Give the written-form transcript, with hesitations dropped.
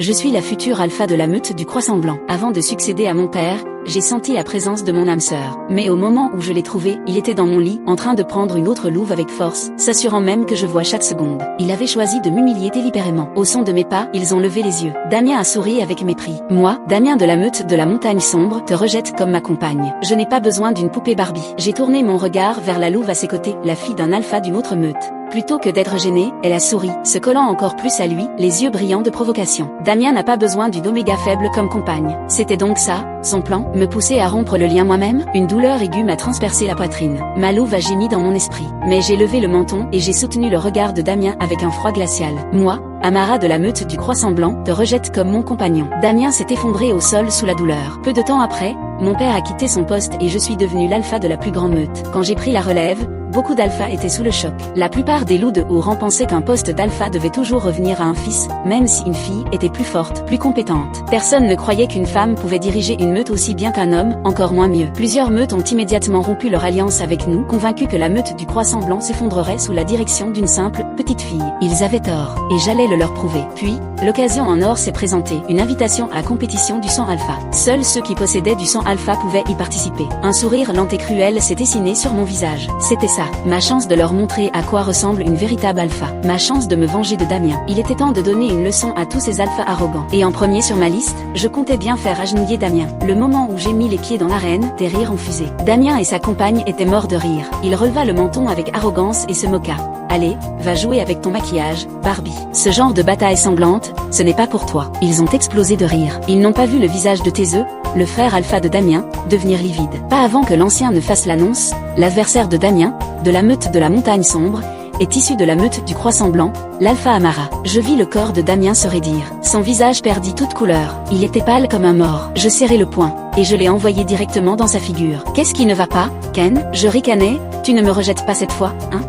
Je suis la future alpha de la meute du Croissant Blanc. Avant de succéder à mon père, j'ai senti la présence de mon âme sœur. Mais au moment où je l'ai trouvé, il était dans mon lit, en train de prendre une autre louve avec force, s'assurant même que je vois chaque seconde. Il avait choisi de m'humilier délibérément. Au son de mes pas, ils ont levé les yeux. Damien a souri avec mépris. Moi, Damien de la meute de la montagne sombre, te rejette comme ma compagne. Je n'ai pas besoin d'une poupée Barbie. J'ai tourné mon regard vers la louve à ses côtés, la fille d'un alpha d'une autre meute. Plutôt que d'être gênée, elle a souri, se collant encore plus à lui, les yeux brillants de provocation. Damien n'a pas besoin d'une oméga faible comme compagne. C'était donc ça, son plan, me pousser à rompre le lien moi-même. Une douleur aiguë m'a transpercé la poitrine. Ma louve a gémi dans mon esprit. Mais j'ai levé le menton et j'ai soutenu le regard de Damien avec un froid glacial. Moi, Amara de la meute du Croissant Blanc, te rejette comme mon compagnon. Damien s'est effondré au sol sous la douleur. Peu de temps après, mon père a quitté son poste et je suis devenu l'alpha de la plus grande meute. Quand j'ai pris la relève, beaucoup d'alphas étaient sous le choc. La plupart des loups de Oran pensaient qu'un poste d'alpha devait toujours revenir à un fils, même si une fille était plus forte, plus compétente. Personne ne croyait qu'une femme pouvait diriger une meute aussi bien qu'un homme, encore moins mieux. Plusieurs meutes ont immédiatement rompu leur alliance avec nous, convaincus que la meute du Croissant Blanc s'effondrerait sous la direction d'une simple, petite fille. Ils avaient tort, et j'allais le leur prouver. Puis, l'occasion en or s'est présentée, une invitation à la compétition du sang alpha. Seuls ceux qui possédaient du sang alpha pouvaient y participer. Un sourire lent et cruel s'est dessiné sur mon visage. C'était ça, ma chance de leur montrer à quoi ressemble une véritable alpha. Ma chance de me venger de Damien. Il était temps de donner une leçon à tous ces alphas arrogants. Et en premier sur ma liste, je comptais bien faire agenouiller Damien. Le moment où j'ai mis les pieds dans l'arène, des rires ont fusé. Damien et sa compagne étaient morts de rire. Il releva le menton avec arrogance et se moqua. Allez, va jouer avec ton maquillage, Barbie. Ce genre de bataille sanglante, ce n'est pas pour toi. Ils ont explosé de rire. Ils n'ont pas vu le visage de Thésée, le frère alpha de Damien, devenir livide. Pas avant que l'ancien ne fasse l'annonce, l'adversaire de Damien, de la meute de la montagne sombre, est issu de la meute du Croissant Blanc, l'alpha Amara. Je vis le corps de Damien se raidir. Son visage perdit toute couleur. Il était pâle comme un mort. Je serrai le poing, et je l'ai envoyé directement dans sa figure. Qu'est-ce qui ne va pas, Ken? Je ricanais. Tu ne me rejettes pas cette fois, hein?